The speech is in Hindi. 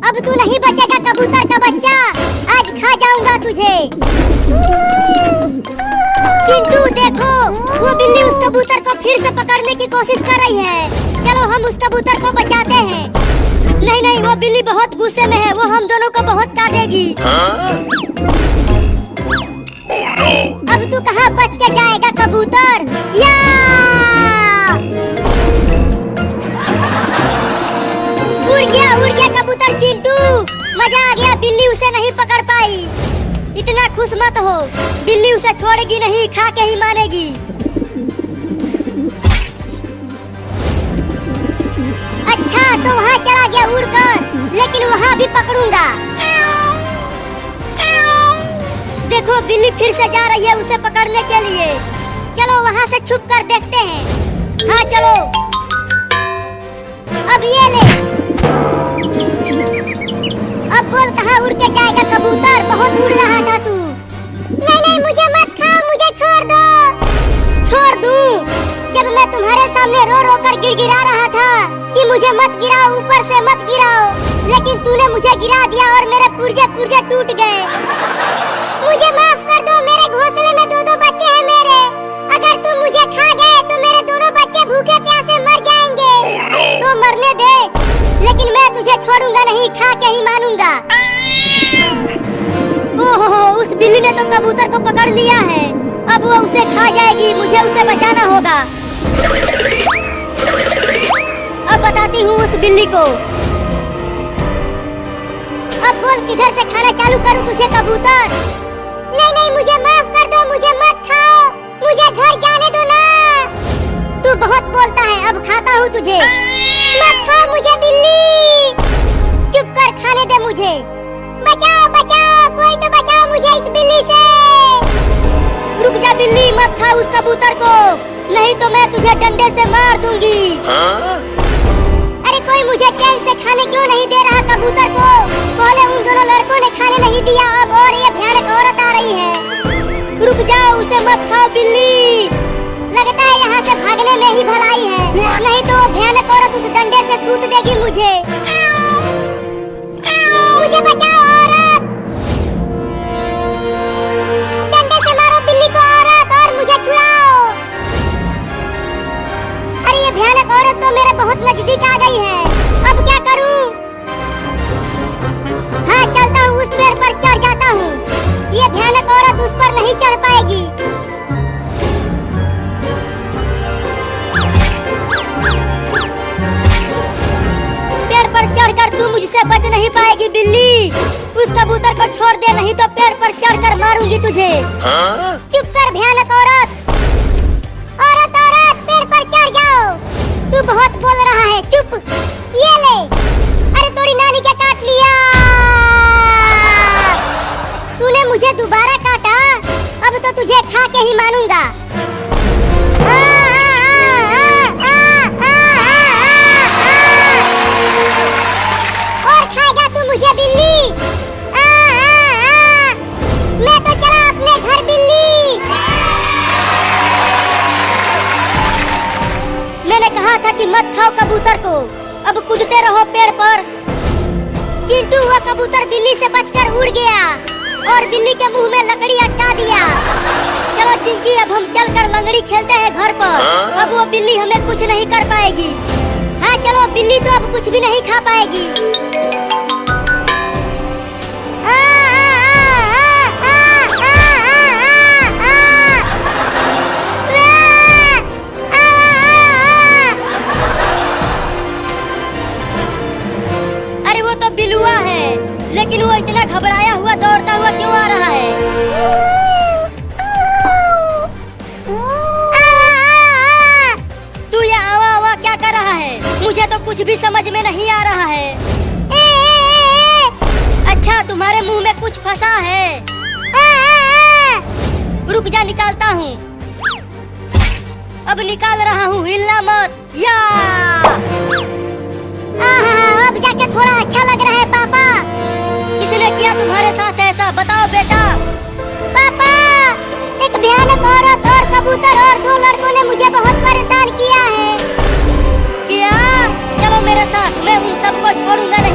अब तू नहीं बचेगा कबूतर का बच्चा, आज खा जाऊंगा तुझे। चिंटू देखो, वो बिल्ली उस कबूतर को फिर से पकड़ने की कोशिश कर रही है। चलो हम उस कबूतर को बचाते हैं। नहीं नहीं, वो बिल्ली बहुत गुस्से में है, वो हम दोनों को बहुत काटेगी। अब तू कहाँ बच के जाएगा कबूतर? या उड़ गया कबूतर चिंटू, मजा आ गया। बिल्ली उसे नहीं पकड़ पाई। इतना खुश मत हो, बिल्ली उसे छोड़ेगी नहीं, खा के ही मानेगी। अच्छा तो वहाँ चला गया उड़कर, लेकिन वहाँ भी पकड़ूंगा। देखो बिल्ली फिर से जा रही है उसे पकड़ने के लिए। चलो वहाँ से छुप कर देखते हैं। हाँ चलो, अब ये ले। अब बोल कहाँ उड़ के जाएगा कबूतर, बहुत उड़ रहा था तू। नहीं नहीं, मुझे मत खाओ, मुझे छोड़ दो। छोड़ दूं? जब मैं तुम्हारे सामने रो रो कर गिड़गिड़ा रहा था कि मुझे मत गिराओ, ऊपर से मत गिराओ, लेकिन तूने मुझे गिरा दिया और मेरे पुर्जे पुर्जे टूट गए। मुझे माफ कर दो, मेरे घोंसले में दो बच्चे हैं मेरे। अगर तुम मुझे खा गए तो मेरे दोनों बच्चे भूखे प्यासे मर जाएंगे। तो मरने दे, लेकिन मैं तुझे छोड़ूंगा नहीं, खा के ही मानूंगा। ओहो, उस बिल्ली ने तो कबूतर को पकड़ लिया है, अब वो उसे खा जाएगी। मुझे उसे बचाना होगा। अब बताती हूँ उस बिल्ली को। अब बोल किधर से खाना चालू करूँ तुझे कबूतर? नहीं नहीं, मुझे माफ कर दो, मुझे मत खाओ, मुझे घर जाने दो ना। तू बहुत बोलता है, अब खाता हूँ तुझे। मत खाओ मुझे बिल्ली, चुप कर, खाने दे मुझे। बचाओ बचाओ, कोई तो बचाओ मुझे इस बिल्ली से। रुक जा बिल्ली, मत खा उस कबूतर को, नहीं तो मैं तुझे डंडे से मार दूंगी। अरे कोई मुझे चैन से खाने क्यों नहीं दे रहा कबूतर को? पहले उन दोनों लड़कों ने खाने नहीं दिया, अब और ये भयानक औरत आ रही है। रुक जाओ, उसे मत खाओ बिल्ली। लगता है यहाँ से भागने में ही भलाई है, नहीं तो भयानक औरत उस डंडे से सूत देगी मुझे। मुझे बचाओ औरत, डंडे से मारो बिल्ली को औरत, और मुझे छुड़ाओ। अरे ये भयानक औरत तो मेरे बहुत नजदीक आ गई है, अब क्या करूं? हाँ चलता हूँ, उस पेड़ पर चढ़ जाता हूँ। ये भयानक औरत उस पर नहीं चढ़ पाएगी। पेड़ पर चढ़कर तू मुझसे बच नहीं पाएगी बिल्ली। उस कबूतर को छोड़ दे, नहीं तो पेड़ पर चढ़कर मारूंगी तुझे। चुप कर भयानक औरत। औरत औरत, पेड़ पर चढ़ जाओ। तू बहुत बोल रहा है, चुप। ये ले। अरे तोरी नानी क्या काट लिया? तूने मुझे दोबारा काटा, अब तो तुझे खा के ही मानूंगा। और खाएगा तू मुझे बिल्ली? मैं तो चला अपने घर बिल्ली। मैंने कहा था कि मत खाओ कबूतर को, अब कूदते रहो पेड़ पर। चिंटू हुआ कबूतर बिल्ली से बचकर उड़ गया और बिल्ली के मुंह में लकड़ी अटका दिया। चलो चिंकी, अब हम चलकर लंगड़ी खेलते हैं घर पर। अब वो बिल्ली हमें कुछ नहीं कर पाएगी। हाँ चलो, बिल्ली तो अब कुछ भी नहीं खा पाएगी। अरे वो तो बिलुआ है, लेकिन वो इतना घबराया हुआ दौड़ता हुआ क्यों आ रहा है? तू ये आवा आवा क्या कर रहा है? मुझे तो कुछ भी समझ में नहीं आ रहा है। अच्छा, तुम्हारे मुंह में कुछ फंसा है। रुक जा, निकालता हूँ। अब निकाल रहा हूँ, हिलना मत। या अब जाके थोड़ा अच्छा लग रहा है पापा। किसने किया तुम्हारे साथ ऐसा, बताओ बेटा। पापा, एक भयानक औरत और कबूतर और दो लड़कों ने मुझे बहुत परेशान किया है। किया? चलो मेरे साथ, मैं उन सबको छोड़ूंगा नहीं।